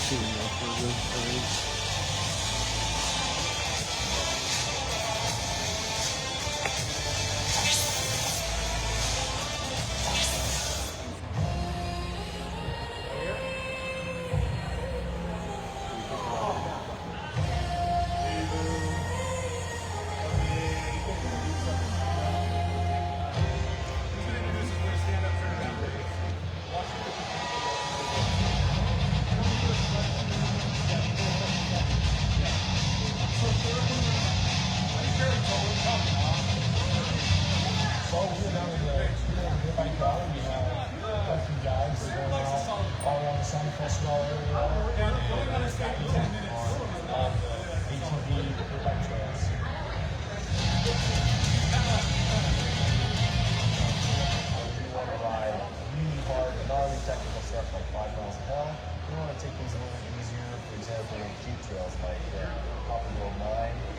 too much for this thing.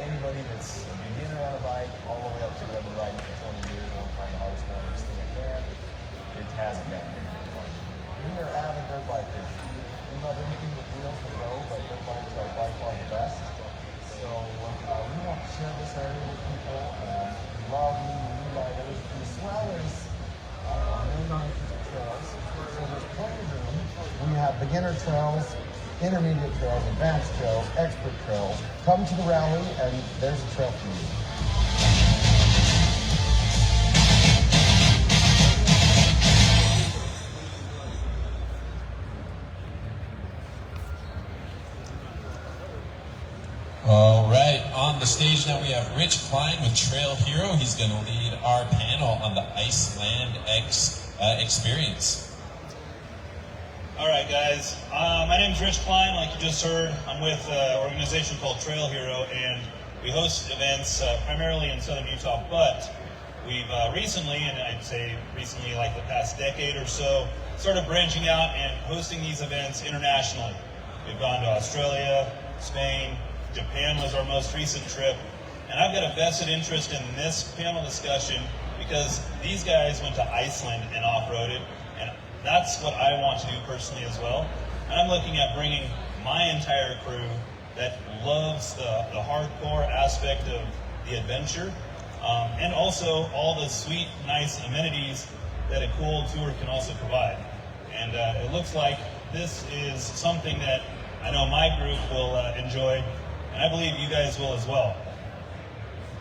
Anybody that's a beginner on a bike, all the way up to whoever riding for 20 years, want to find the hardest one, this thing like that, it has a guy. We are avid dirt bikers. We love anything with wheels to go, but dirt bikes are by far the best. So we want to share this area with people. We love new riders, as well as new trails. So there's plenty of room. We have beginner trails, intermediate trails, advanced trails, expert trails. Come to the rally and there's a trail for you. All right, on the stage now we have Rich Klein with Trail Hero. He's going to lead our panel on the IcelandX experience. All right, guys. My name's Rich Klein, like you just heard. I'm with an organization called Trail Hero, and we host events primarily in southern Utah, but we've recently, and I'd say recently like the past decade or so, started branching out and hosting these events internationally. We've gone to Australia, Spain, Japan was our most recent trip, and I've got a vested interest in this panel discussion because these guys went to Iceland and off-roaded, and that's what I want to do personally as well. And I'm looking at bringing my entire crew that loves the hardcore aspect of the adventure, and also all the sweet, nice amenities that a cool tour can also provide. And it looks like this is something that I know my group will enjoy, and I believe you guys will as well.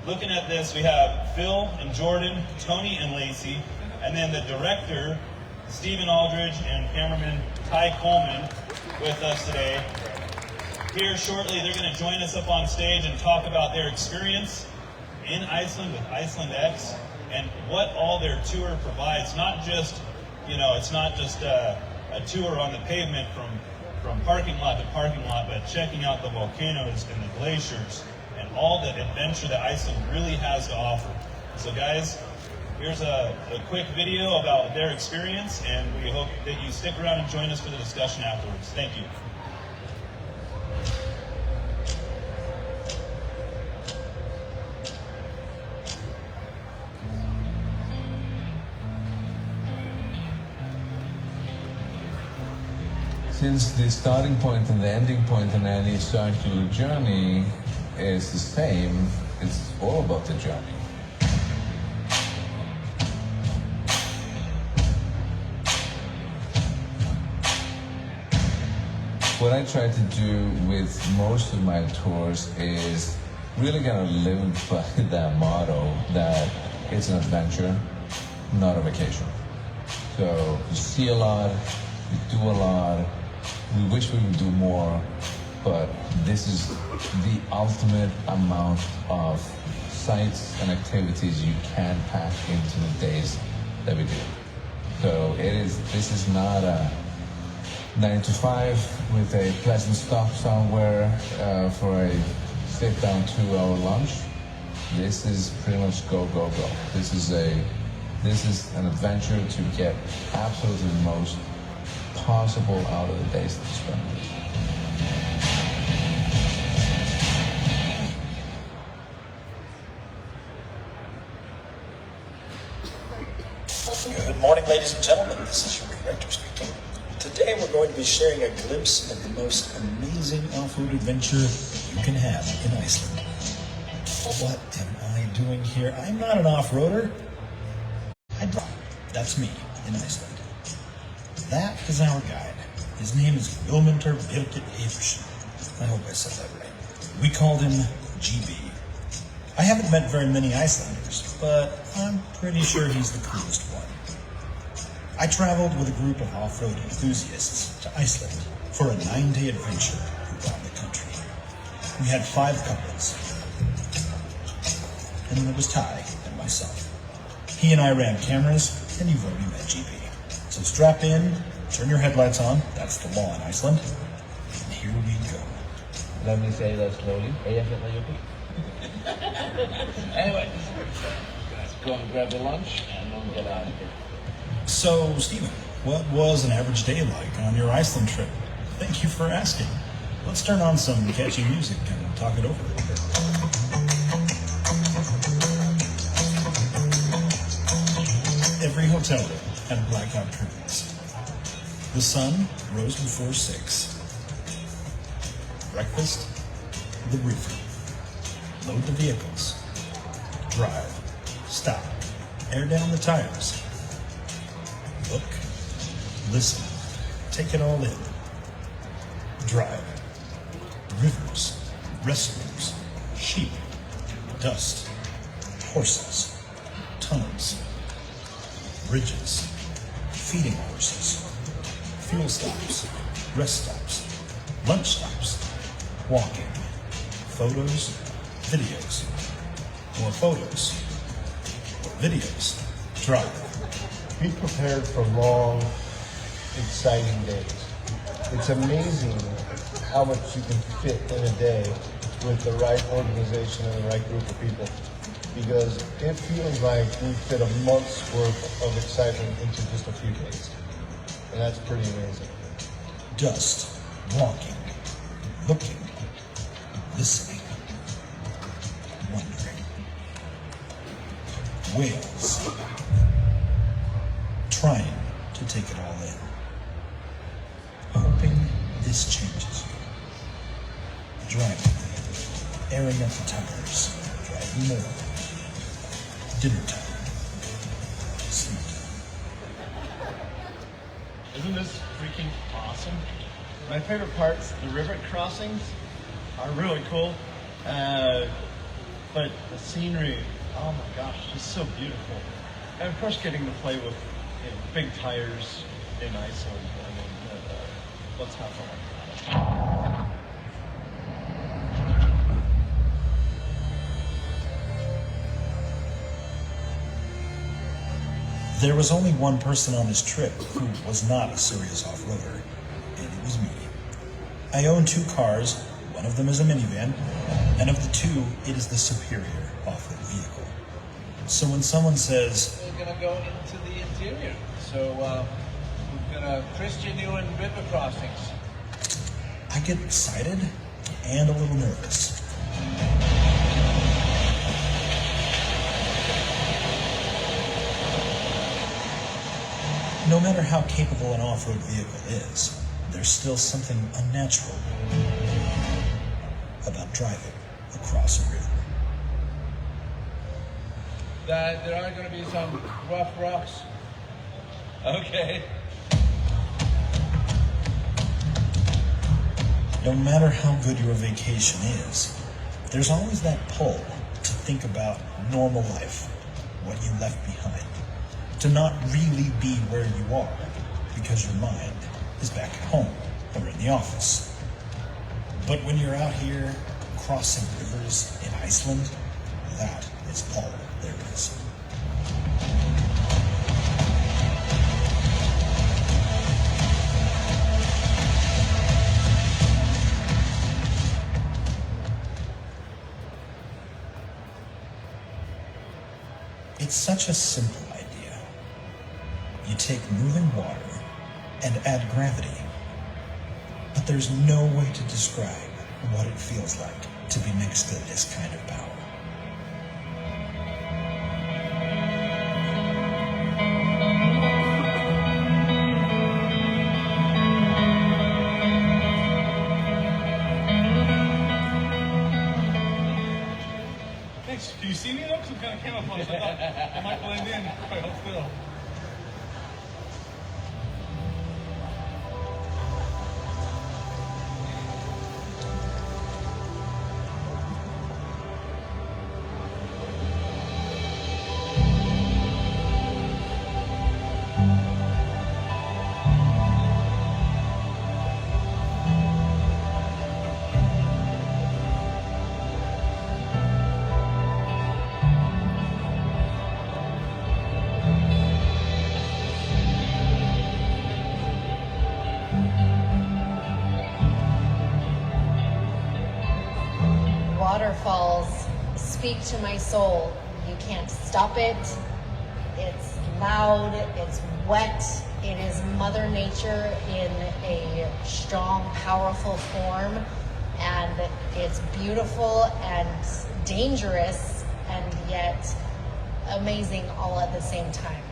Looking at this, we have Phil and Jordan, Tony and Lacey, and then the director, Stephen Aldridge, and cameraman Ty Coleman with us today. Here shortly, they're going to join us up on stage and talk about their experience in Iceland with IcelandX and what all their tour provides. Not just, it's not just a tour on the pavement from parking lot to parking lot, but checking out the volcanoes and the glaciers and all the adventure that Iceland really has to offer. So guys, here's a quick video about their experience, and we hope that you stick around and join us for the discussion afterwards. Thank you. Since the starting point and the ending point in any circular journey is the same, it's all about the journey. What I try to do with most of my tours is really gonna live by that motto that it's an adventure, not a vacation. So you see a lot, you do a lot, we wish we would do more, but this is the ultimate amount of sites and activities you can pack into the days that we do. So this is not a 9 to 5 with a pleasant stop somewhere for a sit-down 2-hour lunch. This is pretty much go, go, go. This is an adventure to get absolutely the most possible out of the days that you spend. Good morning, ladies and gentlemen. This is your director speaking. Today Today we're going to be sharing a glimpse of the most amazing off-road adventure you can have in Iceland. What am I doing here? I'm not an off-roader. I drive. That's me in Iceland. That is our guide. His name is Vilmundur Birkir Eversson. I hope I said that right. We called him GB. I haven't met very many Icelanders, but I'm pretty sure he's the coolest one. I traveled with a group of off-road enthusiasts to Iceland for a 9-day adventure around the country. We had 5 couples, and there was Ty and myself. He and I ran cameras, and you've already met GB. So strap in, turn your headlights on, that's the law in Iceland, and here we go. Let me say that slowly. Anyway, let's go and grab the lunch and then get out of here. So, Stephen, what was an average day like on your Iceland trip? Thank you for asking. Let's turn on some catchy music and talk it over. Every hotel room had blackout curtains. The sun rose before 6. Breakfast, the river. Load the vehicles. Drive. Stop. Air down the tires. Look. Listen. Take it all in. Drive. Rivers. Restrooms. Sheep. Dust. Horses. Tunnels. Bridges. Feeding horses. Fuel stops. Rest stops. Lunch stops. Walking. Photos. Videos. More photos. More videos. Drive. Be prepared for long, exciting days. It's amazing how much you can fit in a day with the right organization and the right group of people. Because it feels like we fit a month's worth of excitement into just a few days. And that's pretty amazing. Dust. Walking. Looking. Listening. Wondering. Whales. Trying to take it all in. Hoping this changes you. Driving. Airing up the tires. Driving more. Dinner time. Sleep time. Isn't this freaking awesome? My favorite parts, the river crossings, are really cool. But the scenery, oh my gosh, just so beautiful. And of course, getting to play with big tires in Iceland. I mean, let's have fun. There was only one person on this trip who was not a serious off-roader, and it was me. I own 2 cars, one of them is a minivan, and of the 2, it is the superior off-road vehicle. So when someone says, we're going to go into the interior. So we're going to Christian you in river crossings. I get excited and a little nervous. No matter how capable an off-road vehicle is, there's still something unnatural about driving across a river. There are going to be some rough rocks. Okay. No matter how good your vacation is, there's always that pull to think about normal life, what you left behind, to not really be where you are because your mind is back at home or in the office. But when you're out here crossing rivers in Iceland, that is all there is. It's such a simple idea. You take moving water and add gravity. But there's no way to describe what it feels like to be next to this kind of power. camouflage. I thought I might blend in. I hope still. Waterfalls speak to my soul. You can't stop it. It's loud, it's wet. It is Mother Nature in a strong, powerful form. And it's beautiful and dangerous and yet amazing all at the same time.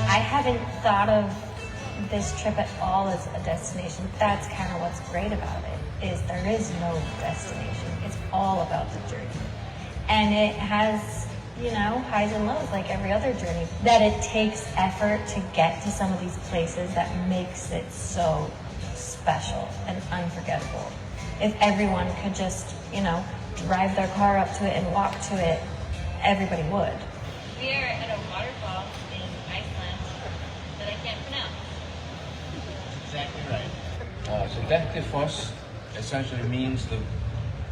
I haven't thought of this trip at all as a destination. That's kind of what's great about it, is there is no destination. It's all about the journey. And it has, you know, highs and lows like every other journey. That it takes effort to get to some of these places that makes it so special and unforgettable. If everyone could just, you know, drive their car up to it and walk to it, everybody would. We are at a waterfall in Iceland that I can't pronounce. Exactly right. So Dettifoss essentially means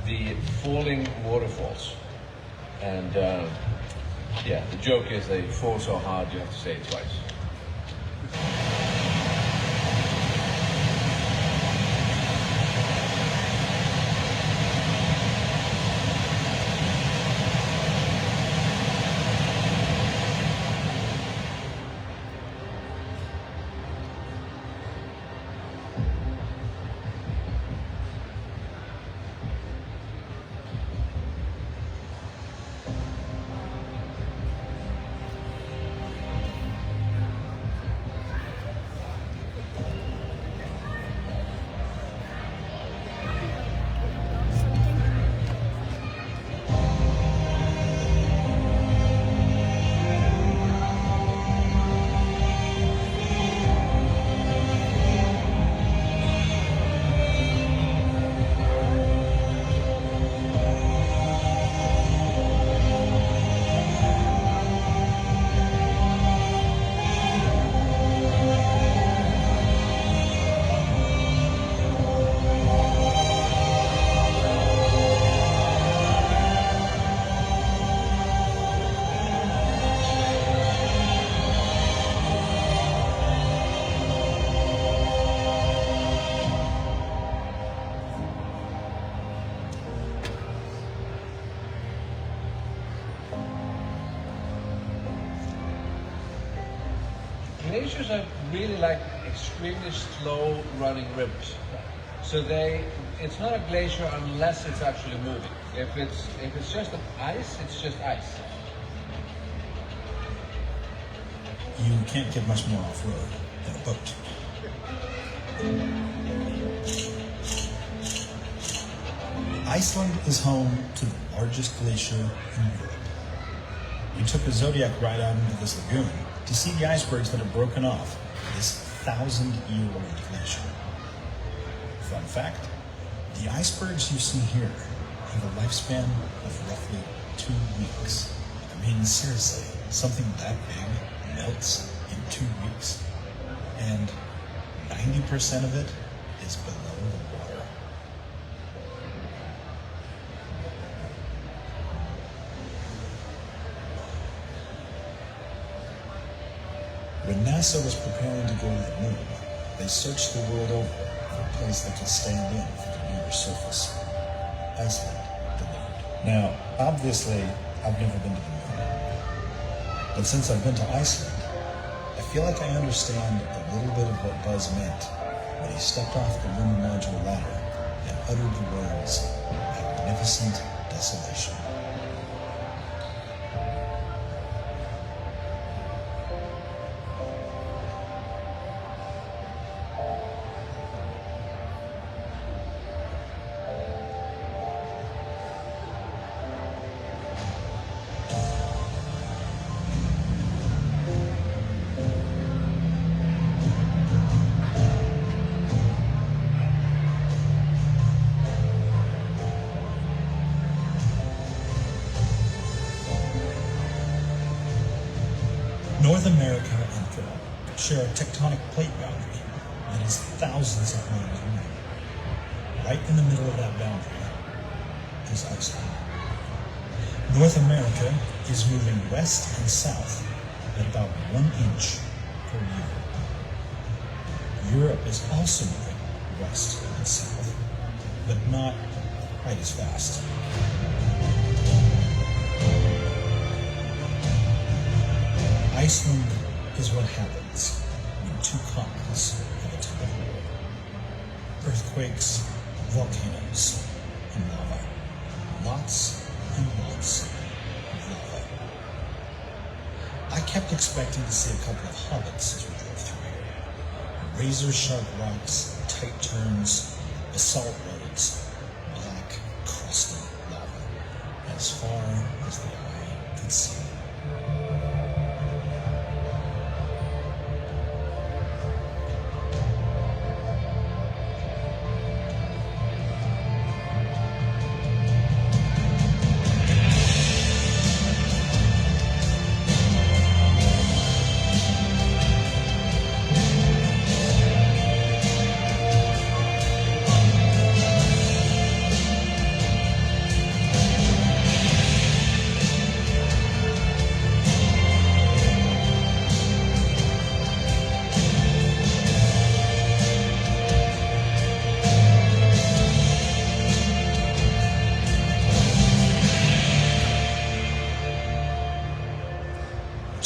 the falling waterfalls. And yeah, the joke is they fall so hard you have to say it twice. Glaciers are really like extremely slow running rivers. So it's not a glacier unless it's actually moving. If it's just ice, it's just ice. You can't get much more off-road than a boat. Iceland is home to the largest glacier in Europe. We took a Zodiac ride out into this lagoon to see the icebergs that have broken off this 1,000-year-old glacier. Fun fact, the icebergs you see here have a lifespan of roughly 2 weeks. I mean, seriously, something that big melts in 2 weeks, and 90% of it is below the water. When NASA was preparing to go to the moon, they searched the world over for a place that could stand in for the lunar surface. Iceland delivered. Now, obviously, I've never been to the moon. But since I've been to Iceland, I feel like I understand a little bit of what Buzz meant when he stepped off the lunar module ladder and uttered the words, "Magnificent desolation." share a tectonic plate boundary that is thousands of miles wide. Right in the middle of that boundary is Iceland. North America is moving west and south at about 1 inch per year. Europe is also moving west and south, but not quite as fast. Iceland is what happens when two continents have a tug of war. Earthquakes, volcanoes, and lava. Lots and lots of lava. I kept expecting to see a couple of hobbits as we drove through here. Razor-sharp rocks, tight turns, basalt roads, black, crusty lava, as far as the eye could see.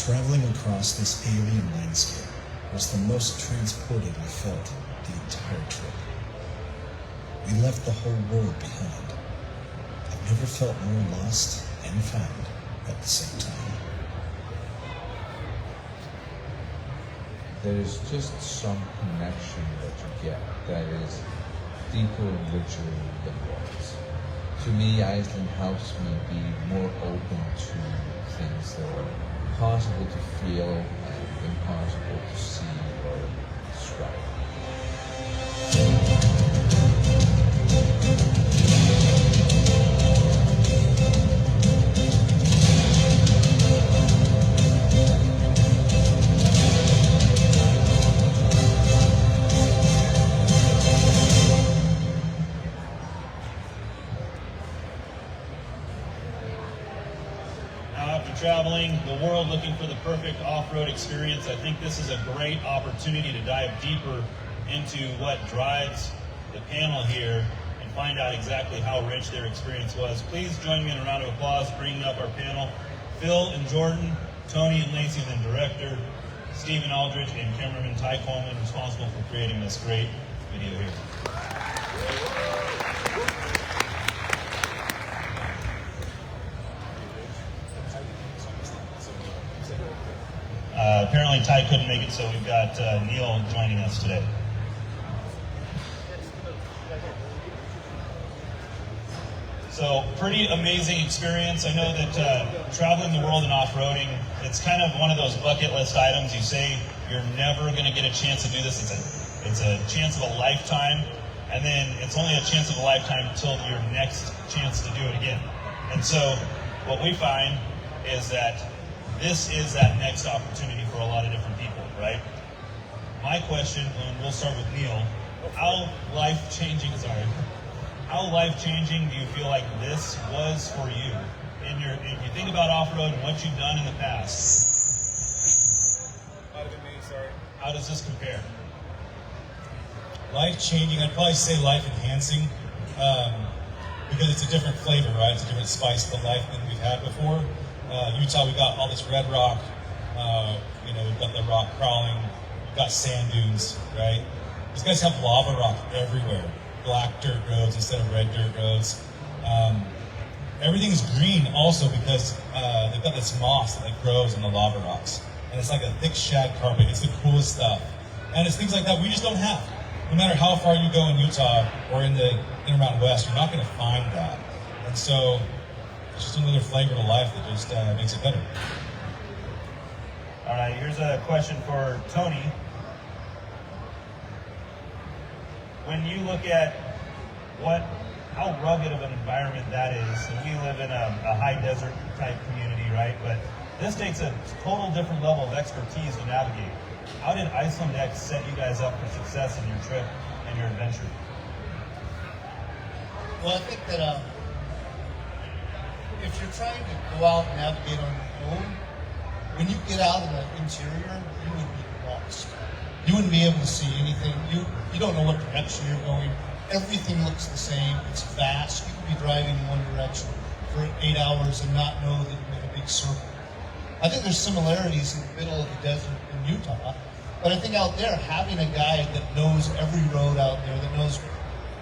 Traveling across this alien landscape was the most transported I felt the entire trip. We left the whole world behind. I've never felt more lost and found at the same time. There's just some connection that you get that is deeper and richer than words. To me, Iceland helps me be more open to things that are impossible to feel and impossible to see or describe. Traveling the world looking for the perfect off-road experience, I think this is a great opportunity to dive deeper into what drives the panel here and find out exactly how rich their experience was. Please join me in a round of applause bringing up our panel. Phil and Jordan, Tony and Lacey, then director, Stephen Aldridge, and cameraman Ty Coleman, responsible for creating this great video here. Apparently Ty couldn't make it, so we've got Neil joining us today. So, pretty amazing experience. I know that traveling the world and off-roading, it's kind of one of those bucket list items. You say you're never going to get a chance to do this. It's a chance of a lifetime, and then it's only a chance of a lifetime until your next chance to do it again. And so, what we find is that this is that next opportunity for a lot of different people, right? My question, and we'll start with Neil, how life-changing do you feel like this was for you? If you think about off-road and what you've done in the past, how does this compare? Life-changing, I'd probably say life-enhancing, because it's a different flavor, right? It's a different spice to life than we've had before. Utah, we got all this red rock, we've got the rock crawling, we've got sand dunes, right? These guys have lava rock everywhere, black dirt roads instead of red dirt roads. Everything's green also because they've got this moss that grows in the lava rocks. And it's like a thick shag carpet. It's the coolest stuff. And it's things like that we just don't have. No matter how far you go in Utah or in the Intermountain West, you're not going to find that. And so it's just another flavor to life that just makes it better. All right, here's a question for Tony. When you look at how rugged of an environment that is, and we live in a high desert type community, right? But this takes a total different level of expertise to navigate. how did IcelandX set you guys up for success in your trip and your adventure? Well, I think that if you're trying to go out and navigate on your own, when you get out in the interior, you would be lost. You wouldn't be able to see anything. You don't know what direction you're going. Everything looks the same. It's vast. You could be driving in one direction for 8 hours and not know that you're in a big circle. I think there's similarities in the middle of the desert in Utah, but I think out there, having a guide that knows every road out there, that knows,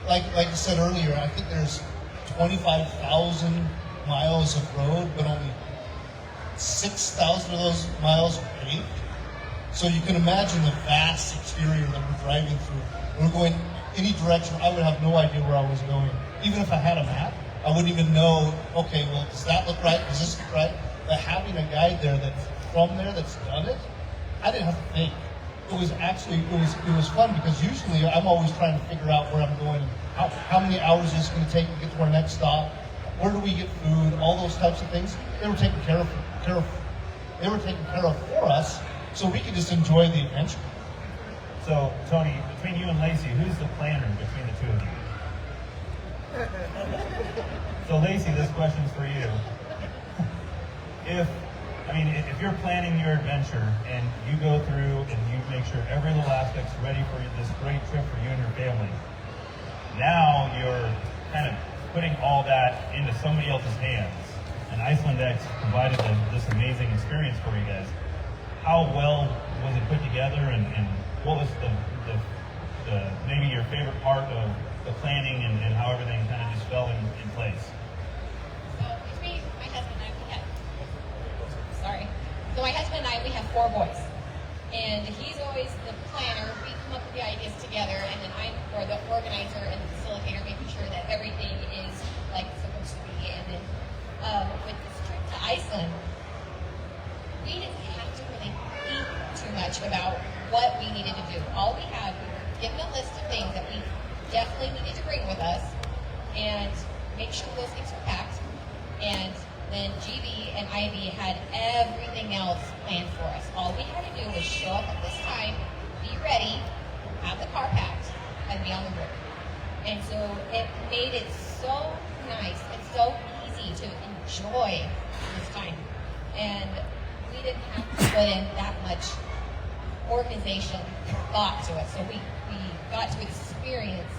like you said earlier, I think there's 25,000 miles of road, but only 6,000 of those miles are paved. So you can imagine the vast exterior that we're driving through. We're going any direction. I would have no idea where I was going. Even if I had a map, I wouldn't even know, okay, well, does that look right? Does this look right? But having a guide there that's from there, that's done it, I didn't have to think. It was actually, it was fun because usually I'm always trying to figure out where I'm going, how many hours is it going to take to get to our next stop, where do we get food, all those types of things. They were taken care of for us, so we could just enjoy the adventure. So, Tony, between you and Lacey, who's the planner between the two of you? So, Lacey, this question's for you. If you're planning your adventure and you go through and you make sure every little aspect's ready for this great trip for you and your family, now you're kind of putting all that into somebody else's hands. And IcelandX provided this amazing experience for you guys. How well was it put together, and what was the maybe your favorite part of the planning and how everything kind of just fell in place? So between my husband and I, my husband and I, we have 4 boys. And he's always the planner. We come up with the ideas together, and then I'm the organizer and the facilitator, making sure that everything is like it's supposed to be. And then with this trip to Iceland, we didn't have to really think too much about what we needed to do. All we had, we were given a list of things that we definitely needed to bring with us and make sure those things were packed. And then GB and Ivy had everything else planned for us. All we had to do was show up at this time, be ready, have the car packed, and be on the road. And so it made it so nice and so easy to enjoy this time. And we didn't have to put in that much organization thought to it. So we got to experience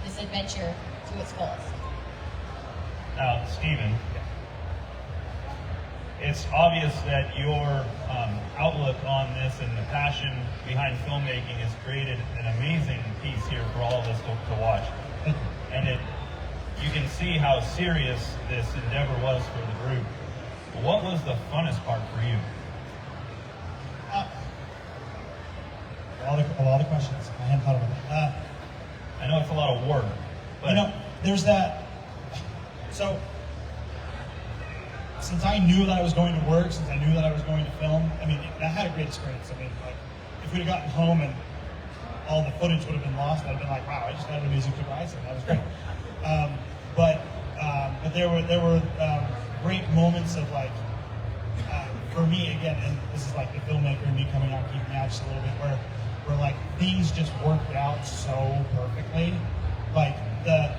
this adventure to its fullest. Now, Stephen, it's obvious that your outlook on this and the passion behind filmmaking has created an amazing piece here for all of us to watch. And you can see how serious this endeavor was for the group. What was the funnest part for you? A lot of questions. I hadn't thought about that. I know it's a lot of work, but there's that. So, since I knew that I was going to work, since I knew that I was going to film, I had a great experience. If we'd have gotten home and all the footage would have been lost, I'd have been like, wow, I just had an amazing trip to Iceland. That was great. But there were great moments of for me again, and this is like the filmmaker and me coming out, keeping out just a little bit, where things just worked out so perfectly. Like the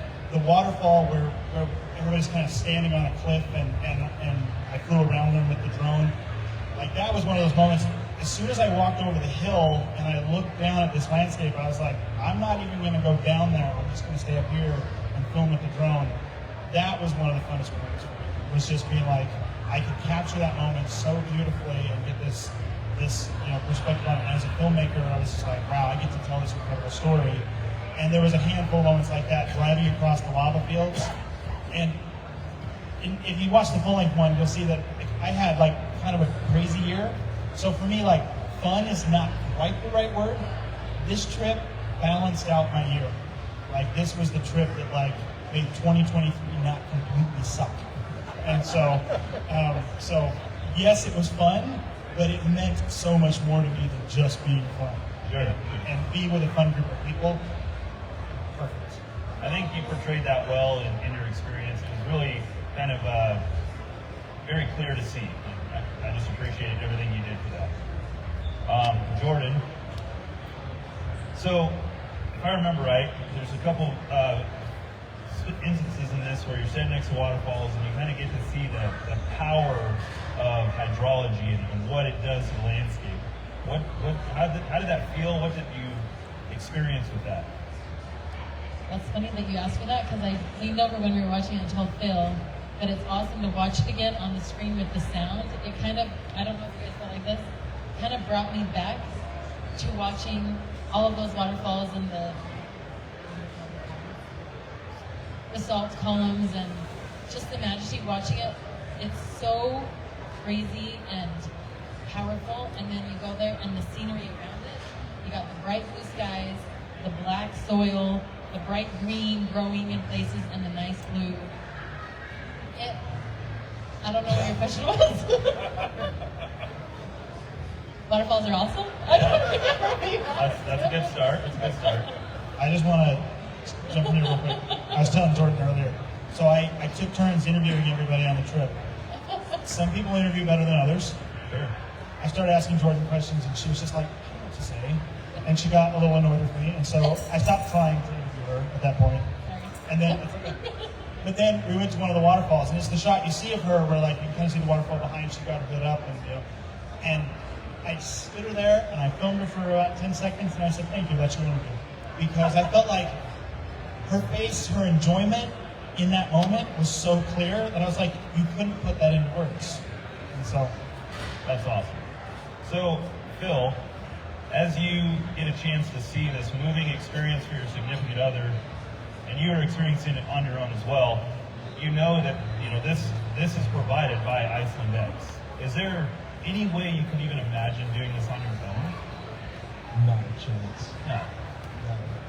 waterfall where everybody's kind of standing on a cliff and I flew around them with the drone. Like that was one of those moments. As soon as I walked over the hill and I looked down at this landscape, I was like, I'm not even going to go down there. I'm just going to stay up here and film with the drone. That was one of the funnest moments for me. Was just being like, I could capture that moment so beautifully and get this perspective on it. And as a filmmaker, I was just like, wow, I get to tell this incredible story. And there was a handful of moments like that, driving across the lava fields. And if you watch the full-length one, you'll see that I had kind of a crazy year. So for me, fun is not quite the right word. This trip balanced out my year. This was the trip that made 2023 not completely suck. And so yes, it was fun, but it meant so much more to me than just being fun. Sure. And be with a fun group of people. Perfect. I think you portrayed that well in your experience. It was really kind of very clear to see. I just appreciated everything you did for that. Jordan. So, if I remember right, there's a couple instances in this where you're sitting next to waterfalls and you kind of get to see the power of hydrology and what it does to the landscape. How did that feel? What did you experience with that? That's funny that you asked me that, because I leaned over when we were watching it and told Phil that it's awesome to watch it again on the screen with the sound. It kind of, I don't know if you guys felt like this, kind of brought me back to watching all of those waterfalls and the basalt columns and just the majesty watching it. It's so crazy and powerful, and then you go there and the scenery around it. You got the bright blue skies, the black soil, the bright green growing in places, and the nice blue. I don't know what your question was. Waterfalls are awesome? I don't remember. That's a good start. That's a good start. I just want to jump in here real quick. I was telling Jordan earlier. So I took turns interviewing everybody on the trip. Some people interview better than others. Sure. I started asking Jordan questions, and she was just like, I don't know what to say. And she got a little annoyed with me, and so I stopped trying to interview her at that point. And then, but then we went to one of the waterfalls, and it's the shot you see of her where, like, you kind of see the waterfall behind. She got her hood up, and I stood her there, and I filmed her for about 10 seconds, and I said, "Thank you, that's your interview," because I felt like her face, her enjoyment in that moment was so clear that I was like, you couldn't put that into words. And so, that's awesome. So, Phil, as you get a chance to see this moving experience for your significant other, and you are experiencing it on your own as well, you know that this is provided by IcelandX. Is there any way you could even imagine doing this on your own? Not a chance. No.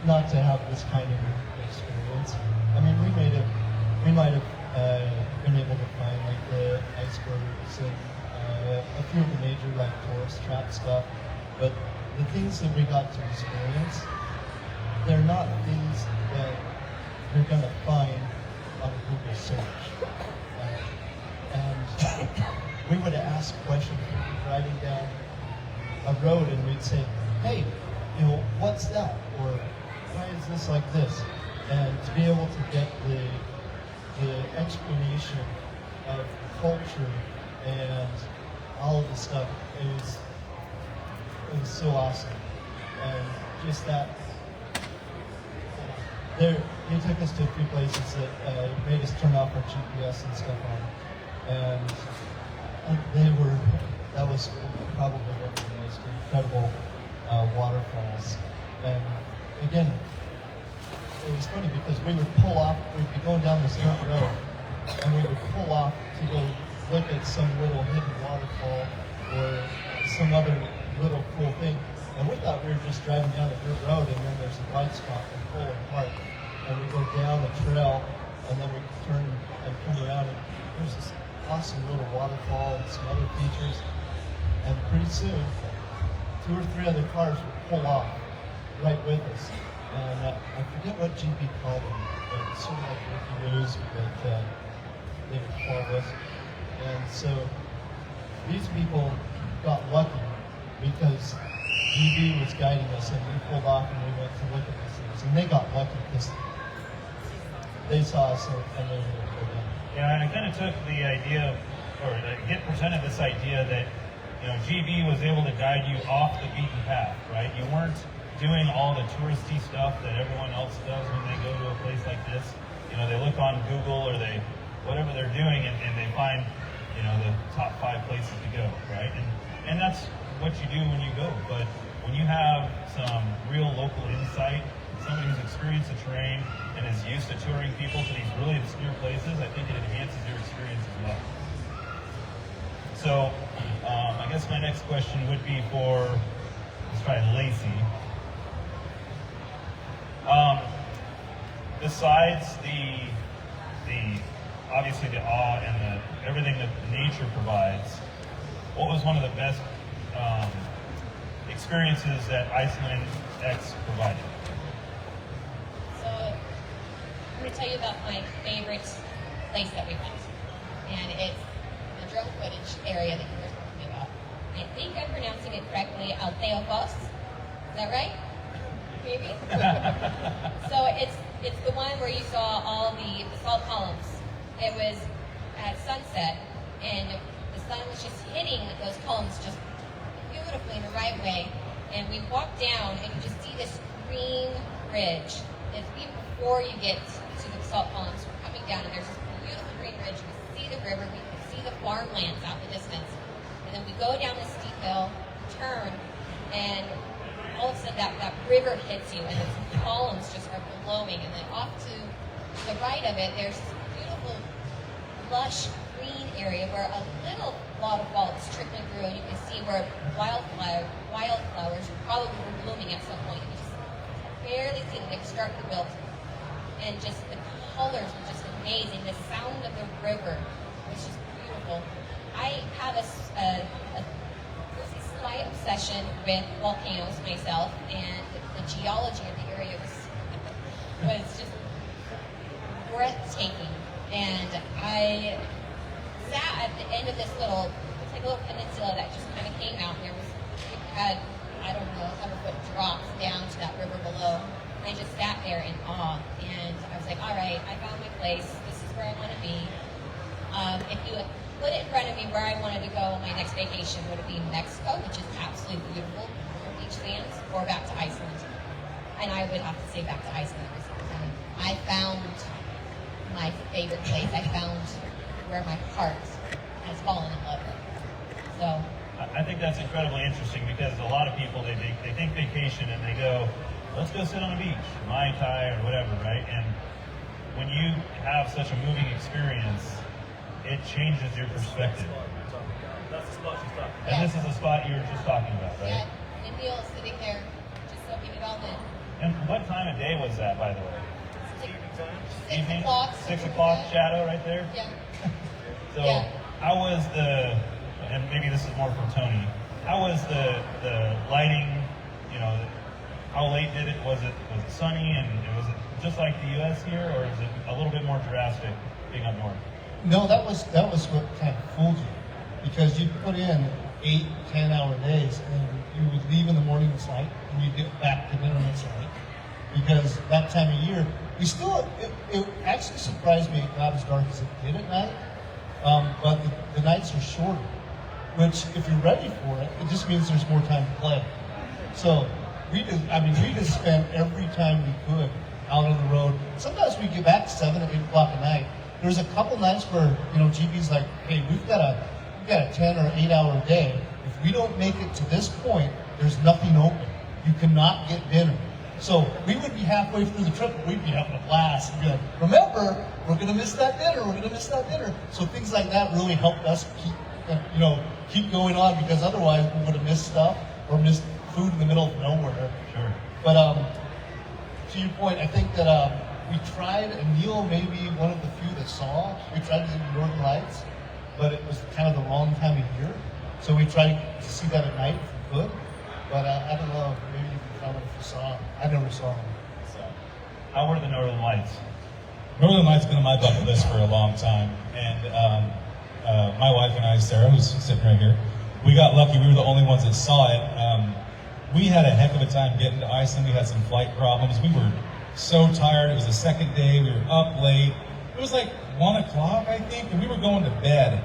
Not to have this kind of experience. I mean, we might have been able to find like the icebergs and a few of the major like tourist trap stuff, but the things that we got to experience, they're not things that you're gonna find on a Google search. And we would ask questions. We'd be driving down a road and we'd say, "Hey, what's that?" Or "Why is this like this?" And to be able to get the explanation of culture and all of the stuff, it was so awesome. And just that, they took us to a few places that made us turn off our GPS and stuff on. And that was probably one of the most incredible waterfalls. And again, it was funny because we would pull off, we'd be going down this dirt road, and we would pull off to go look at some little hidden waterfall or some other little cool thing. And we thought we were just driving down a dirt road, and then there's a white spot and pull apart. And we go down the trail, and then we turn and come around, and there's this awesome little waterfall and some other features. And pretty soon, 2 or 3 other cars would pull off right with us. And I forget what GP called them, but it's sort of like Ricky News, but they would call us. And so these people got lucky because GB was guiding us, and we pulled off and we went to look at these things. And they got lucky because they saw us and they were pulled in. Yeah, and I kind of took the idea, or get presented this idea that GB was able to guide you off the beaten path, right? You weren't doing all the touristy stuff that everyone else does when they go to a place like this. They look on Google or whatever they're doing, and they find the top 5 places to go, right? And that's what you do when you go. But when you have some real local insight, somebody who's experienced the terrain and is used to touring people to these really obscure places, I think it enhances your experience as well. So I guess my next question would be for, let's try Lacey. Besides the obviously the awe and everything that nature provides, what was one of the best experiences that IcelandX provided? So I'm going to tell you about my favorite place that we went, and it's the drone footage area that you were talking about. I think I'm pronouncing it correctly, Alteofos. Is that right? Maybe? So it's the one where you saw all the salt columns. It was at sunset, and the sun was just hitting those columns just beautifully in the right way. And we walked down, and you just see this green ridge. It's even before you get to the salt columns. We're coming down, and there's this beautiful green ridge. We see the river, we can see the farmlands out in the distance. And then we go down this steep hill, turn, and all of a sudden that river hits you, and the columns just are glowing. And then off to the right of it, there's this beautiful, lush green area where a little waterfall is trickling through, and you can see where wildflowers probably were blooming at some point. You just barely see them, they start to wilt. And just the colors were just amazing. The sound of the river was just beautiful. I have a slight obsession with volcanoes myself, and the geology of the area was just breathtaking. And I sat at the end of this little, it's like a little peninsula that just kind of came out. It had, I don't know, 100-foot drops down to that river below. And I just sat there in awe. And I was like, all right, I found my place. This is where I want to be. If you put it in front of me where I wanted to go on my next vacation, would it be Mexico, which is absolutely beautiful, beach sands, or back to Iceland? And I would have to say back to Iceland every single time. I found my favorite place. I found where my heart has fallen in love with. So I think that's incredibly interesting because a lot of people, they think vacation and they go, let's go sit on a beach, Mai Tai or whatever, right? And when you have such a moving experience, it changes your perspective. That's the spot she's talking about. And this is the spot you were just talking about, right? Yeah, and Neil sitting there, just soaking it all in. And what time of day was that, by the way? 6 o'clock. 6 o'clock shadow right there? Yeah. So how was and maybe this is more from Tony, how was the lighting, how late was it sunny, and was it just like the US here, or is it a little bit more drastic being up north? No, that was what kind of fooled you, because you put in 8-10 hour days, and you would leave in the morning it's light, and you'd get back to dinner and it's light, because that time of year, it actually surprised me it got as dark as it did at night, but the nights are shorter, which if you're ready for it, it just means there's more time to play. So we just spent every time we could out on the road. Sometimes we get back 7 or 8 o'clock at night. There's a couple nights where, GB's like, hey, we've got a 10 or 8 hour day. If we don't make it to this point, there's nothing open. You cannot get dinner. So we would be halfway through the trip, and we'd be having a blast. And be like, remember, we're gonna miss that dinner, we're gonna miss that dinner. So things like that really helped us keep going on, because otherwise we would have missed stuff or missed food in the middle of nowhere. Sure. But to your point, I think that we tried, and Neil may be one of the few that saw, we tried to do the Northern Lights, but it was kind of the wrong time of year. So we tried to see that at night if we could. But I don't know, maybe you can comment if you saw them. I never saw them. So, how were the Northern Lights? Northern Lights been on my bucket list for a long time, and my wife and I, Sarah, who's sitting right here, we got lucky. We were the only ones that saw it. We had a heck of a time getting to Iceland. We had some flight problems. We were so tired. It was the second day. We were up late. It was like 1 o'clock, I think, and we were going to bed.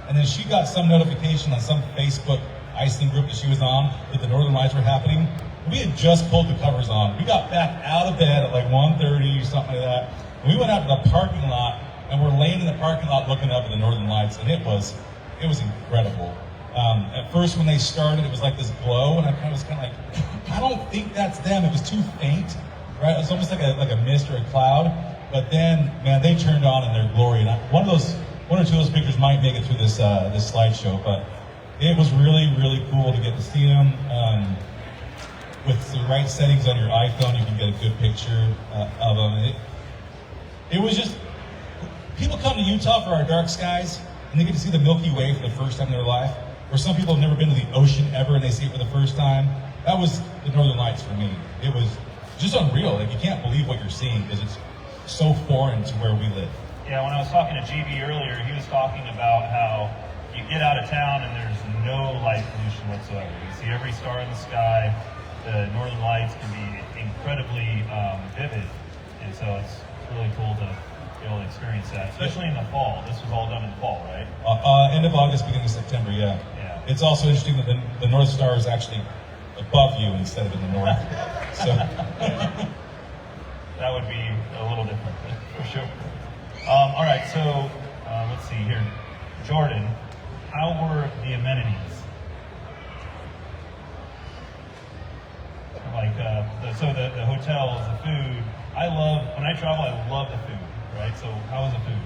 And then she got some notification on some Facebook Iceland group that she was on that the Northern Lights were happening. We had just pulled the covers on. We got back out of bed at like 1:30 or something like that. And we went out to the parking lot, and we're laying in the parking lot looking up at the Northern Lights, and it was incredible. At first when they started, it was like this glow, and I was kind of like, I don't think that's them. It was too faint, right? It was almost like a mist or a cloud. But then, man, they turned on in their glory. And one or two of those pictures might make it through this slideshow, but it was really, really cool to get to see them. With the right settings on your iPhone, you can get a good picture of them. It was just, people come to Utah for our dark skies, and they get to see the Milky Way for the first time in their life. Or some people have never been to the ocean ever, and they see it for the first time. That was the Northern Lights for me. It was just unreal. Like, you can't believe what you're seeing because it's so foreign to where we live. Yeah, when I was talking to GB earlier, he was talking about how you get out of town and there's no light pollution whatsoever. You see every star in the sky. The northern lights can be incredibly vivid, and so it's really cool to be able to experience that, especially in the fall. This was all done in the fall, right? End of August, beginning of September, yeah. Yeah. It's also interesting that the North Star is actually above you instead of in the north. So that would be a little different, for sure. All right, so let's see here. Jordan, how were the amenities? Like, the hotels, the food. When I travel, I love the food, right? So how was the food?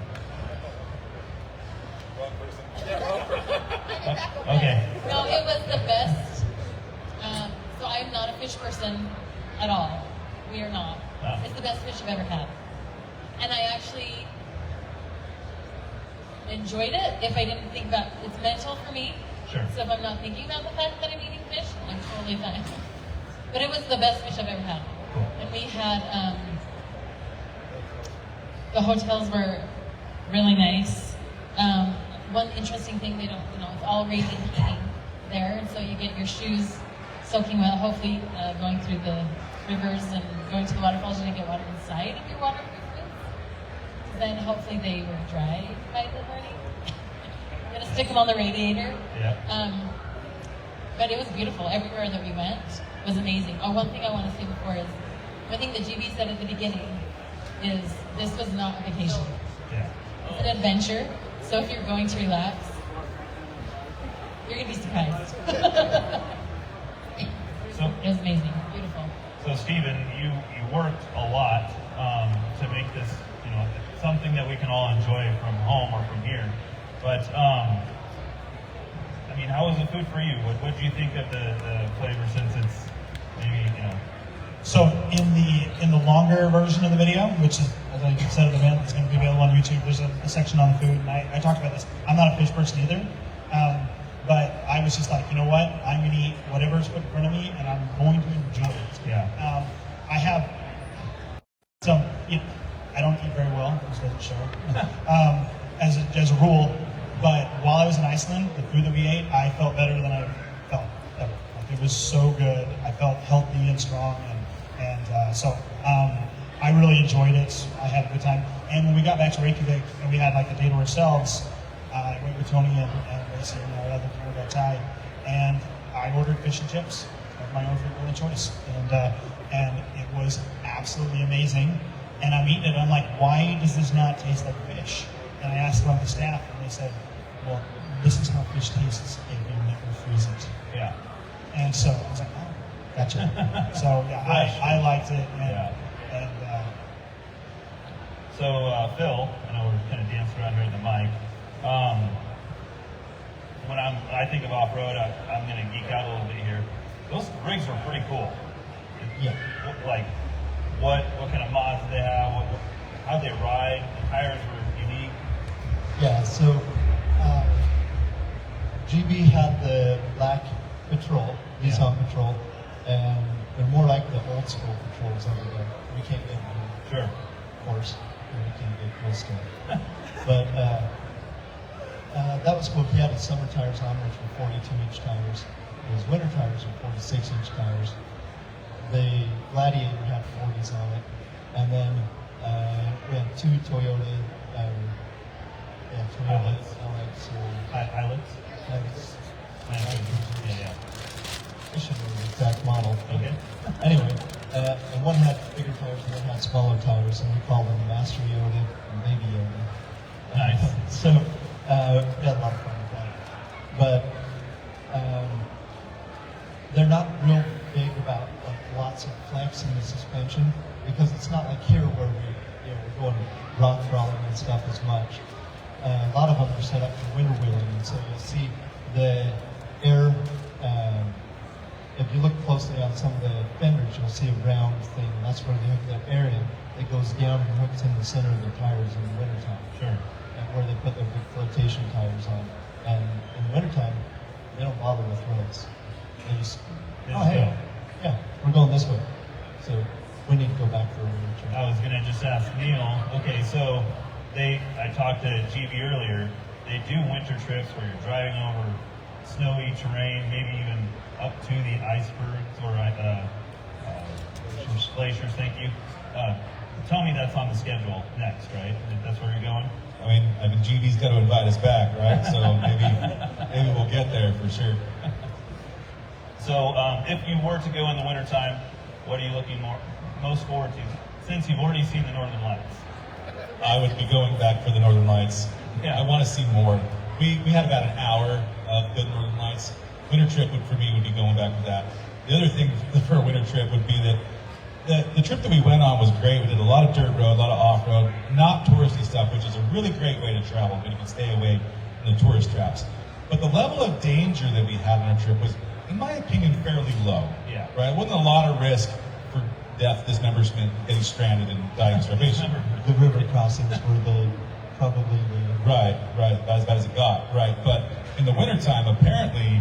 Okay. No, it was the best. So I'm not a fish person at all. We are not. No. It's the best fish I've ever had. And I actually enjoyed it if I didn't think about it's mental for me. Sure. So if I'm not thinking about the fact that I'm eating fish, I'm totally fine. But it was the best fish I've ever had. Cool. And we had the hotels were really nice. One interesting thing, they don't, it's all radiant heating there, and so you get your shoes soaking wet, hopefully going through the rivers and going to the waterfalls, you didn't get water inside of your waterproof boots. Then hopefully they were dry by the morning. You're gonna stick them on the radiator. Yeah. But it was beautiful. Everywhere that we went was amazing. Oh, one thing I want to say before is, one thing that GB said at the beginning is this was not a vacation. Yeah. It's an adventure. So if you're going to relax, you're gonna be surprised. So it was amazing, beautiful. So Stephen, you worked a lot to make this, something that we can all enjoy from home or from here. But how was the food for you? What do you think of the flavor, since it's maybe So in the longer version of the video, which is, as I said at the event, it's going to be available on YouTube, there's a section on the food, and I talked about this. I'm not a fish person either, but I was just like, you know what? I'm going to eat whatever's put in front of me, and I'm going to enjoy it. Yeah. I have some, I don't eat very well, this doesn't show, as a rule, but while I was in Iceland, the food that we ate, I felt better than I felt ever. Like, it was so good. I felt healthy and strong, so I really enjoyed it. I had a good time. And when we got back to Reykjavik and we had like the day to ourselves, I went with Tony and Macy and our other guy, and I ordered fish and chips of my own food of choice, and it was absolutely amazing. And I'm eating it. I'm like, why does this not taste like fish? And I asked one of the staff, and they said, well, this is how fish tastes if you never freeze it. Yeah. And so I was like, oh, gotcha. So yeah, I liked it. So Phil, I know we're kind of dancing around here at the mic. When I think of off-road, I'm going to geek out a little bit here. Those rigs are pretty cool. Yeah. Like, what kind of mods do they have? How they ride? The tires were unique. Yeah, so GB had the black Patrol, Nissan Patrol, and they're more like the old school Patrols over there. We can't get them, sure, of course, and we can't get cool stuff. But that was cool. He had his summer tires on, which were 42-inch tires. His winter tires were 46-inch tires. The Gladiator had 40s on it, and then we had two Toyota Islets. Yeah. I should know the exact model. Okay. Anyway, and one had bigger tires and one had smaller tires, and we called them Master Yoda and Baby Yoda. Nice. So we had a lot of fun with that. But they're not real big about lots of flex in the suspension, because it's not like here where we're going rock crawling and stuff as much. A lot of them are set up for winter wheeling, and so you'll see the air. If you look closely on some of the fenders, you'll see a round thing. That's where they hook that air in. It goes down and hooks in the center of the tires in the wintertime. Sure. And where they put their big flotation tires on. And in the wintertime, they don't bother with roads. They just, yeah, we're going this way. So we need to go back for a winter trip. I was going to just ask Neil, okay, so I talked to GB earlier, they do winter trips where you're driving over snowy terrain, maybe even up to the icebergs or glaciers. Thank you. Tell me that's on the schedule next, right? If that's where you're going. I mean, GB's got to invite us back, right? So maybe we'll get there for sure. So, if you were to go in the wintertime, what are you looking most forward to? Since you've already seen the Northern Lights. I would be going back for the Northern Lights. Yeah. I want to see more. We had about an hour of good Northern Lights. Winter trip for me would be going back for that. The other thing for a winter trip would be that the trip that we went on was great. We did a lot of dirt road, a lot of off-road, not touristy stuff, which is a really great way to travel, but you can stay away from the tourist traps. But the level of danger that we had on our trip was, in my opinion, fairly low. Yeah. Right? It wasn't a lot of risk for death, dismemberment, getting stranded and dying of starvation. The river crossings were probably the... Right, about as bad as it got, right. But in the wintertime, apparently,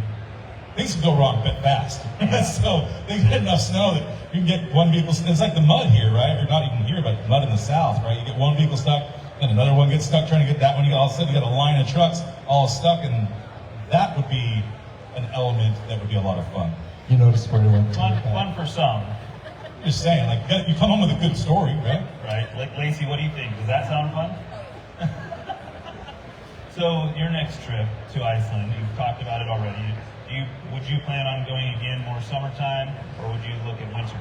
things can go wrong a bit fast. So they get enough snow that you can get one vehicle, it's like the mud here, right? You're not even here, but mud in the south, right? You get one vehicle stuck, then another one gets stuck trying to get that one. All of a sudden, you got a line of trucks all stuck, and that would be an element that would be a lot of fun. You notice where it went. Fun for some. Just saying, like, you come home with a good story, right? Right. Lacey, what do you think? Does that sound fun? So your next trip to Iceland, you've talked about it already. Would you plan on going again more summertime, or would you look at winter?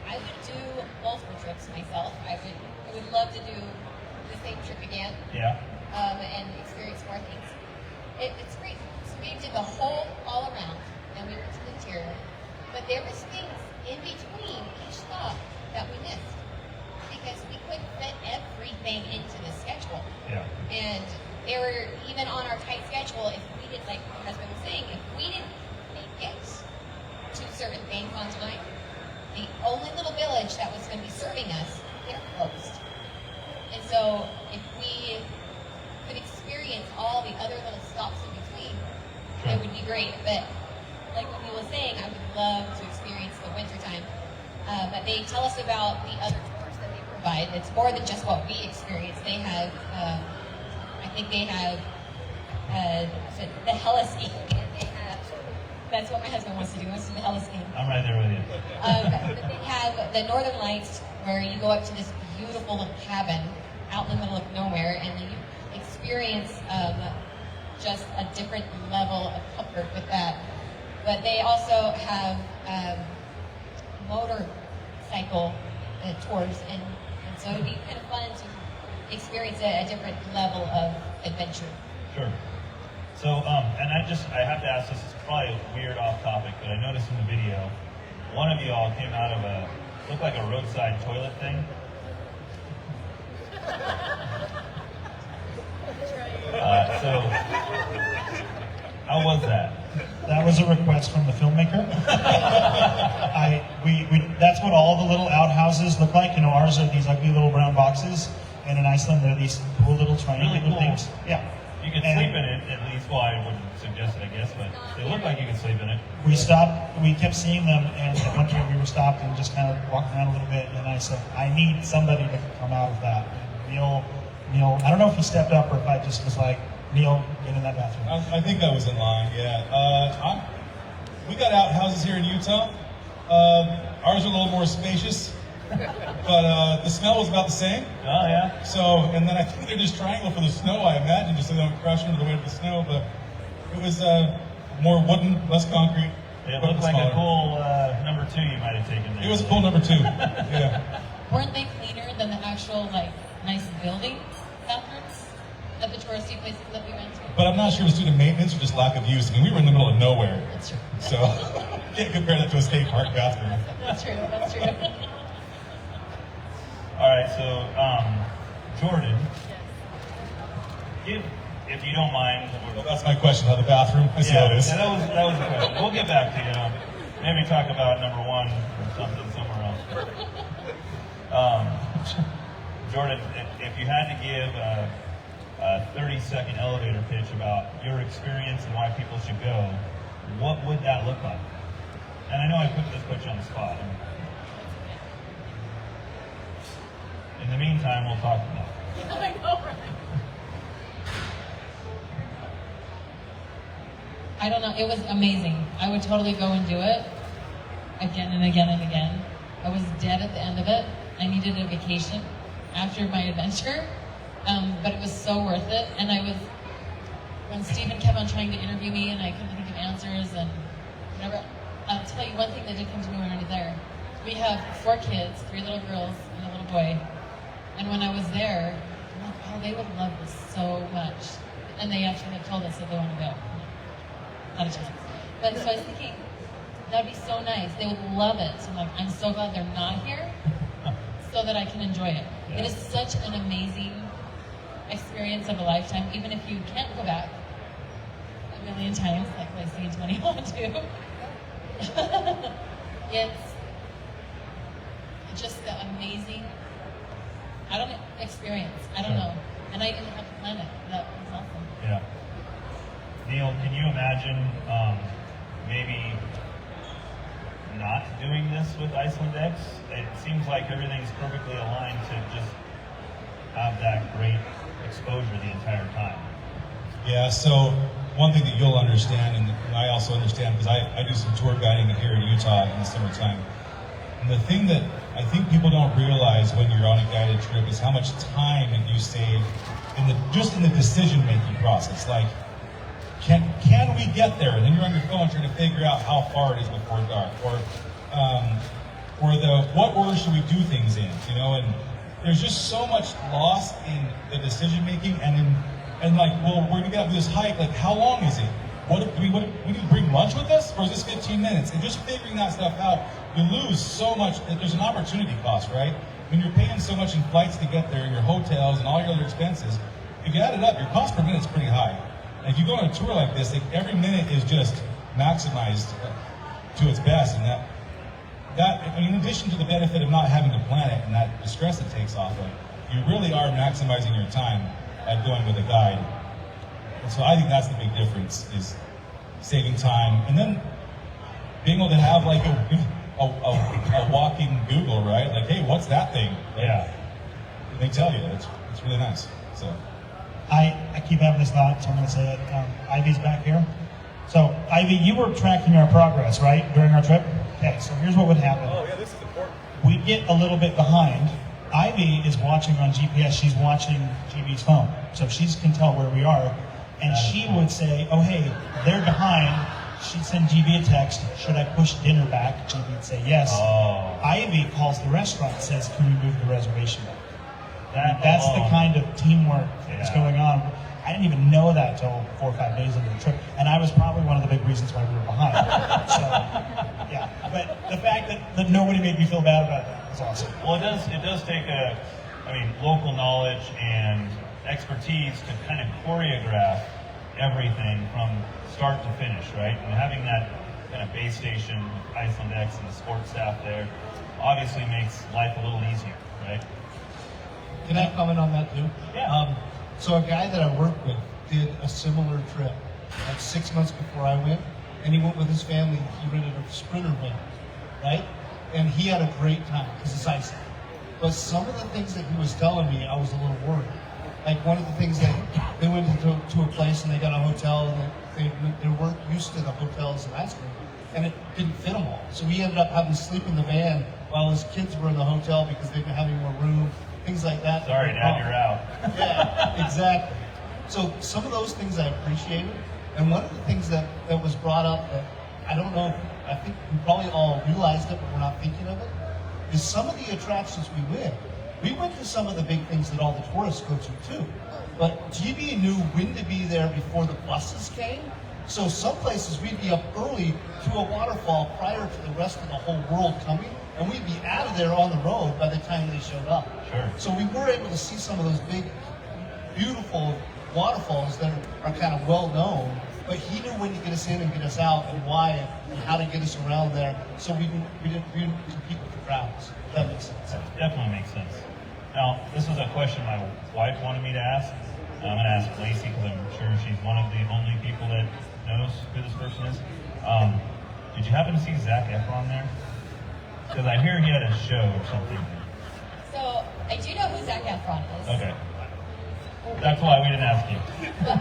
I would do multiple trips myself. I would love to do the same trip again. Yeah. And experience more things. It's great. So we did the whole all around, and we went to the interior. But there was things in between each stop that we missed because we couldn't fit everything into the schedule. Yeah. And they were even on our tight schedule. If we didn't, like my husband was saying, if we didn't make it to certain things on time, the only little village that was going to be serving us, they're closed. And so if we could experience all the other little stops in between, it would be great. But like what Neil was saying, I would love to experience the wintertime. But they tell us about the other tours that they provide. It's more than just what we experience. They have, I think they have the heli skiing. That's what my husband wants to do. He wants to do the heli skiing. I'm right there with you. But they have the Northern Lights, where you go up to this beautiful little cabin out in the middle of nowhere, and you experience just a different level of comfort with that. But they also have motorcycle tours, and so it would be kind of fun to experience a different level of adventure. Sure. So, and I have to ask this, it's probably weird off topic, but I noticed in the video, one of you all came out of looked like a roadside toilet thing. So, how was that? That was a request from the filmmaker. That's what all the little outhouses look like. You know, ours are these ugly little brown boxes, and in Iceland they're these cool little triangular Really cool. things. Yeah. You could sleep in it, at least. Well, I wouldn't suggest it, I guess, but it looked like you could sleep in it. We kept seeing them, and one time we were stopped and just kind of walked around a little bit, and I said, I need somebody to come out of that. And Neil, I don't know if he stepped up or if I just was like, Neil, get in that bathroom. I think that was in line, yeah. We got outhouses here in Utah. Ours are a little more spacious, but the smell was about the same. Oh, yeah. So, and then I think they're just triangle for the snow, I imagine, just so they don't crush under the weight of the snow, but it was more wooden, less concrete. It looked like a cool number 2 you might have taken there. It was a cool number 2, yeah. Weren't they cleaner than the actual, nice building bathrooms at the touristy places that we went to? But I'm not sure it was due to maintenance or just lack of use. I mean, we were in the middle of nowhere. That's true. So, can't compare that to a state park bathroom. That's true, that's true. All right, so Jordan, if you don't mind. Well, that's my question, how the bathroom? I see how it is. Yeah, that was the question. We'll get back to you. Maybe talk about number 1 or something somewhere else. Jordan, if you had to give a 30-second elevator pitch about your experience and why people should go, what would that look like? And I know I put you on the spot. In the meantime, we'll talk about it. I know, right? I don't know. It was amazing. I would totally go and do it again and again and again. I was dead at the end of it. I needed a vacation after my adventure, but it was so worth it. And when Stephen kept on trying to interview me and I couldn't think of answers and whatever, I'll tell you one thing that did come to me when I was there. We have 4 kids, 3 little girls and a little boy. And when I was there, I'm like, oh, they would love this so much. And they actually have told us that they want to go. Not a chance. But so I was thinking, that'd be so nice. They would love it. So I'm like, I'm so glad they're not here so that I can enjoy it. Yeah. It is such an amazing experience of a lifetime, even if you can't go back a million times, like Lacey and Tony want to. It's just the amazing, experience. I don't know. And I didn't have to plan it. That was awesome. Yeah. Neil, can you imagine maybe not doing this with IcelandX? It seems like everything's perfectly aligned to just have that great exposure the entire time. Yeah, so one thing that you'll understand, and I also understand because I do some tour guiding here in Utah in the summertime. And the thing that I think people don't realize when you're on a guided trip is how much time that you save in the decision-making process. Like, can we get there? And then you're on your phone trying to figure out how far it is before dark, or what order should we do things in, you know? And there's just so much lost in the decision-making, and like, well, we're gonna get up to this hike. Like, how long is it? We need to bring lunch with us, or is this 15 minutes? And just figuring that stuff out, you lose so much. There's an opportunity cost, right? When you're paying so much in flights to get there, and your hotels and all your other expenses, if you add it up, your cost per minute is pretty high. And if you go on a tour like this, like, every minute is just maximized to its best, and that in addition to the benefit of not having to plan it and that the stress it takes off of, you really are maximizing your time at going with a guide. And so I think that's the big difference, is saving time, and then being able to have like a walking Google, right? Like, hey, what's that thing? Like, yeah. And they tell you. It's really nice. So I keep having this thought, so I'm going to say it. Ivy's back here. So, Ivy, you were tracking our progress, right, during our trip? Okay, so here's what would happen. Oh, yeah, this is important. We'd get a little bit behind. Ivy is watching on GPS. She's watching GB's phone. So she can tell where we are. And she would say, oh, hey, they're behind. She'd send GB a text. Should I push dinner back? GB would say yes. Oh. Ivy calls the restaurant and says, can we move the reservation back? That's the kind of teamwork that's going on. I didn't even know that until 4 or 5 days into the trip, and I was probably one of the big reasons why we were behind. So, yeah. But the fact that nobody made me feel bad about that is awesome. Well, it does take local knowledge and expertise to kind of choreograph everything from start to finish, right? And having that kind of base station, IcelandX, and the support staff there obviously makes life a little easier, right? Can I comment on that too? Yeah. So a guy that I work with did a similar trip, like 6 months before I went, and he went with his family. He rented a Sprinter van, right? And he had a great time because it's Iceland. But some of the things that he was telling me, I was a little worried. Like one of the things that they went to a place and they got a hotel, and they weren't used to the hotels in Iceland, and it didn't fit them all. So he ended up having to sleep in the van while his kids were in the hotel because they didn't have any more room. Things like that. Sorry, Dad, you're out. Yeah, exactly. So some of those things I appreciated, and one of the things that was brought up that I don't know, I think we probably all realized it, but we're not thinking of it, is some of the attractions we went to some of the big things that all the tourists go to too. But GB knew when to be there before the buses came. So some places we'd be up early to a waterfall prior to the rest of the whole world coming, and we'd be out of there on the road by the time they showed up. Sure. So we were able to see some of those big, beautiful waterfalls that are kind of well known, but he knew when to get us in and get us out, and why, and how to get us around there, so we didn't compete with the crowds. That makes sense. That definitely makes sense. Now, this was a question my wife wanted me to ask. I'm going to ask Lacey because I'm sure she's one of the only people that knows who this person is. Did you happen to see Zac Efron there? Because I hear he had a show or something. So I do know who Zac Efron is. Okay. That's why we didn't ask you. But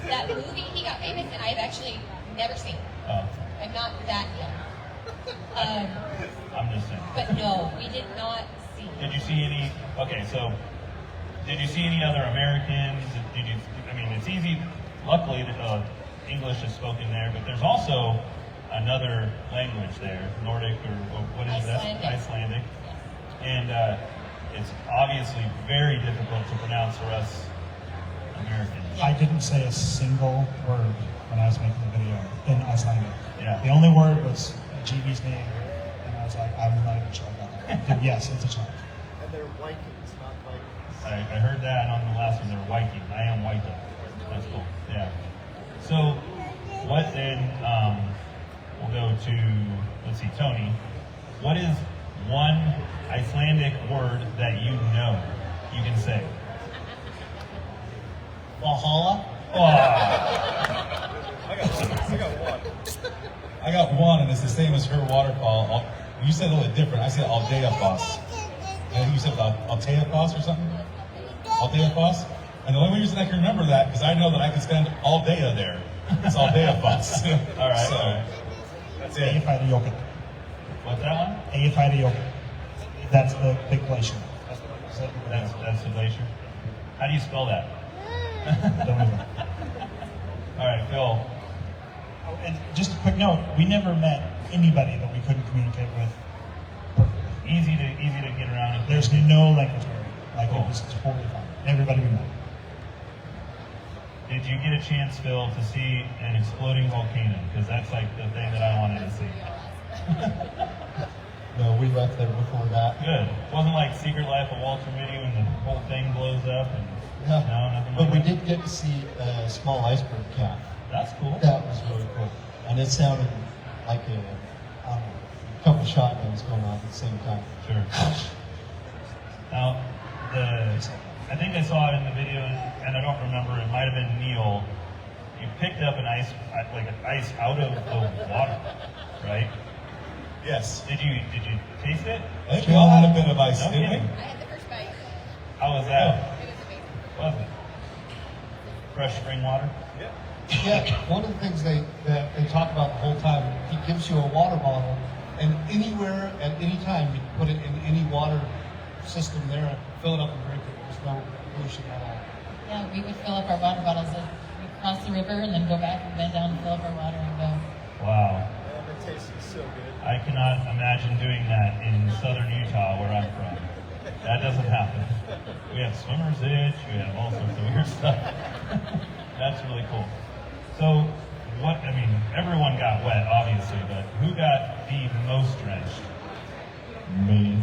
that movie, he got famous, and I've actually never seen it. Oh, I'm not that young. I'm just saying. But no, we did not see it. Did you see any? Okay, so did you see any other Americans? Did you? I mean, it's easy. Luckily, English is spoken there, but there's also another language there, Nordic or what is Icelandic. that? Icelandic. And it's obviously very difficult to pronounce for us Americans. I didn't say a single word when I was making the video in Icelandic. Yeah. The only word was GB's name, and I was like, I'm not even sure about that. Yes, it's a child. And they're Vikings, not Vikings. I heard that on the last one. They're Viking. I am Viking. That's cool. Yeah. So what then? We'll go to, let's see, Tony. What is one Icelandic word that you know you can say? Valhalla? Oh. I got one, and it's the same as her waterfall. You said a little different. I said Aldeafoss. I think you said Alteafoss or something? Aldeafoss? And the only reason I can remember that, because I know that I can spend all day there. It's Aldeafoss. All right. So, All right. that's it. Eyjafjallajökull. What's that one? Eyjafjallajökull. That's the big glacier. That's the glacier. How do you spell that? Don't even. All right, Phil. Oh, and just a quick note, we never met anybody that we couldn't communicate with perfectly. Easy to get around. There's no language barrier. Like Cool. it was totally fine. Everybody we met. Did you get a chance, Phil, to see an exploding volcano? Because that's like the thing that I wanted to see. No, we left there before that. Good. Wasn't like Secret Life of Walter Mitty when the whole thing blows up and No, nothing but like we that? did get to see a small iceberg cap. That's cool. That was really cool. And it sounded like a couple shotguns going on at the same time. Sure. Now, I think I saw it in the video, and I don't remember. It might have been Neil. You picked up an ice out of the water, right? Yes. Did you taste it? I think we all had a bit of ice, No didn't we? kidding. I had the first bite. How was that? It was amazing. Was it? Fresh spring water? Yeah, one of the things that they talk about the whole time, he gives you a water bottle, and anywhere, at any time, you can put it in any water system there, fill it up and drink it. There's no pollution at all. Yeah, we would fill up our water bottles. We'd cross the river and then go back and bend down and fill up our water and go. Wow. And it tastes so good. I cannot imagine doing that in southern Utah, where I'm from. That doesn't happen. We have swimmer's itch, we have all sorts of weird stuff. That's really cool. So, everyone got wet, obviously, but who got the most drenched? Me.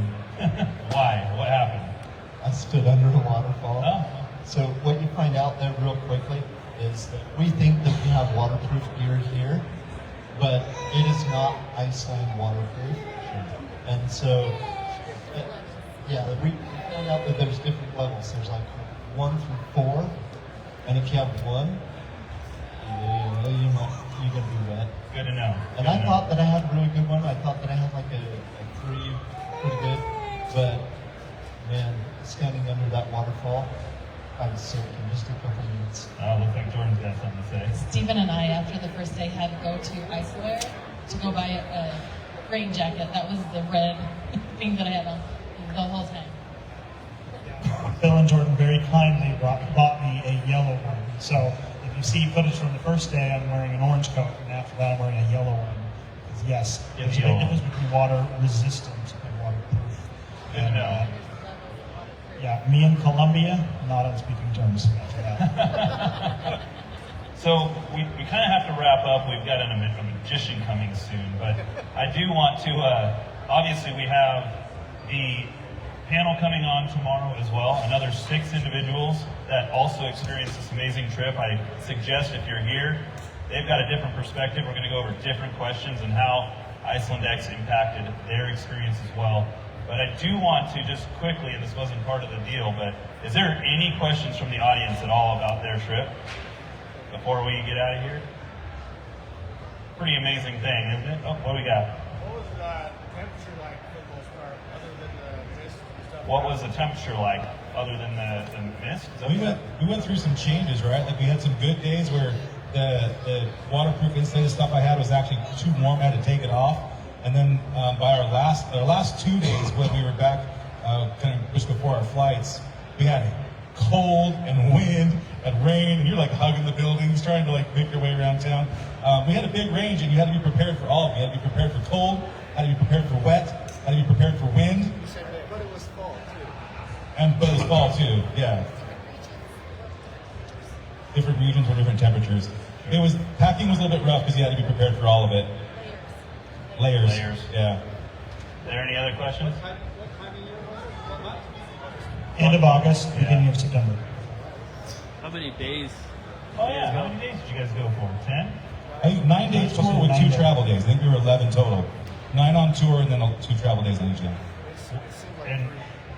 Why? What happened? I stood under a waterfall. Oh, So what you find out there real quickly is that we think that we have waterproof gear here, but it is not Iceland waterproof. And so, we found out that there's different levels. There's like 1 through 4, and if you have 1, you're gonna be wet. good to know. And Good I to know. thought that I had a really good one. I thought that I had like a 3, pretty good. But man, standing under that waterfall, I was soaking just a couple minutes. Looks like Jordan's got something to say. Stephen and I, after the first day, had to go to IcelandX to go buy a rain jacket. That was the red thing that I had on the whole time. Bill and Jordan very kindly bought me a yellow one. So if you see footage from the first day, I'm wearing an orange coat, and after that, I'm wearing a yellow one. Because yes, there's a big difference between water resistant and waterproof. Good to know. Yeah, me in Colombia, not on speaking terms after that. So we kind of have to wrap up. We've got a magician coming soon, but I do want to, obviously we have the panel coming on tomorrow as well, another 6 individuals that also experienced this amazing trip. I suggest if you're here, they've got a different perspective. We're going to go over different questions and how IcelandX impacted their experience as well. But I do want to just quickly, and this wasn't part of the deal, but is there any questions from the audience at all about their trip before we get out of here? Pretty amazing thing, isn't it? Oh, what do we got? What was the temperature like for the most part, other than the mist and stuff? What was the temperature like? other than the mist? Is that We what went, we went through some changes, right? Like we had some good days where the waterproof insulated stuff I had was actually too warm. I had to take it off. And then by our last 2 days when we were back, kind of just before our flights, we had cold and wind and rain, and you're like hugging the buildings, trying to like make your way around town. We had a big range, and you had to be prepared for all of it. You had to be prepared for cold, had to be prepared for wet, had to be prepared for wind. But it was fall too. But it was fall too, yeah. Different regions were different temperatures. Packing was a little bit rough because you had to be prepared for all of it. Layers. Layers. Yeah. Are there any other questions? End of August, beginning of September. How many days? Oh yeah, how many days did you guys go for? 10? I think 9 days tour with 2 travel days. I think we were 11 total. 9 on tour and then 2 travel days on each day.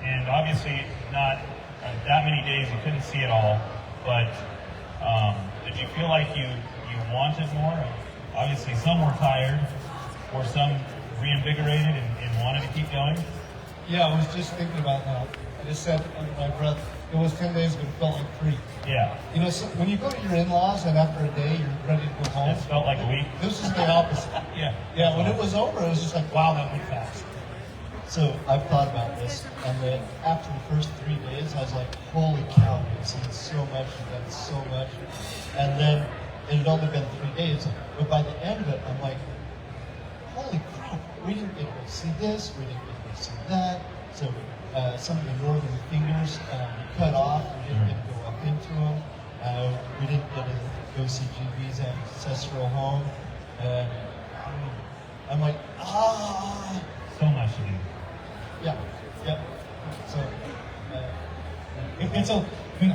And obviously not that many days, you couldn't see it all, but did you feel like you wanted more? Obviously some were tired, or some reinvigorated and wanted to keep going. Yeah, I was just thinking about that. I just said under my breath, it was 10 days, but it felt like 3. Yeah. You know, so when you go to your in-laws and after a day you're ready to go home. It felt like a week. This is the opposite. Yeah. Yeah, when it was over, it was just like, wow, that went fast. So I've thought about this, and then after the first 3 days, I was like, holy cow, we've seen so much, we've done so much. And then it had only been 3 days, but by the end of it, I'm like, holy crap, we didn't get to see this, we didn't get to see that. So some of the northern fingers cut off, we didn't get to go up into them. We didn't get to go see GB's ancestral home. And I'm like, So much to do. Yeah, yeah. So,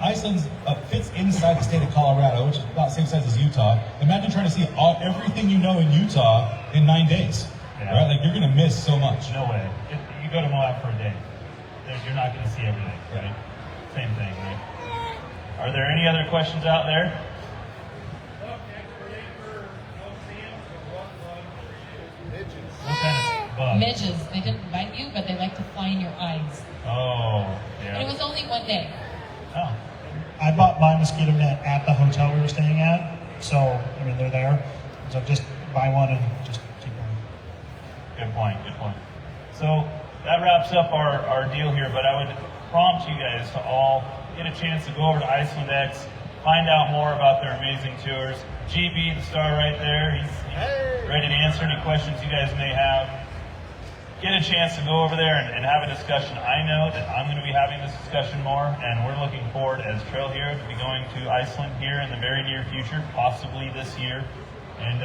Iceland fits inside the state of Colorado, which is about the same size as Utah. Imagine trying to see everything you know in Utah in 9 days. Yeah. Right? Like you're going to miss so much. No way. You go to Moab for a day, you're not going to see everything, right? Same thing, right? Are there any other questions out there? What kind of bug? Midges. They didn't bite you, but they like to fly in your eyes. Oh, And it yeah. was only 1 day. Oh, I bought my mosquito net at the hotel we were staying at, so I mean they're there. So just buy one and just keep going. good point, good point. So that wraps up our deal here, but I would prompt you guys to all get a chance to go over to IcelandX, find out more about their amazing tours. GB, the star right there, he's ready to answer any questions you guys may have. Get a chance to go over there and have a discussion. I know that I'm going to be having this discussion more, and we're looking forward as Trail Hero to be going to Iceland here in the very near future, possibly this year. And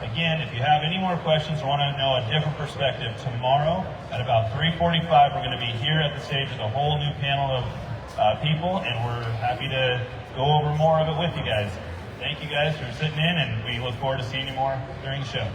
again, if you have any more questions or want to know a different perspective, tomorrow at about 3:45, we're going to be here at the stage with a whole new panel of people, and we're happy to go over more of it with you guys. Thank you guys for sitting in, and we look forward to seeing you more during the show.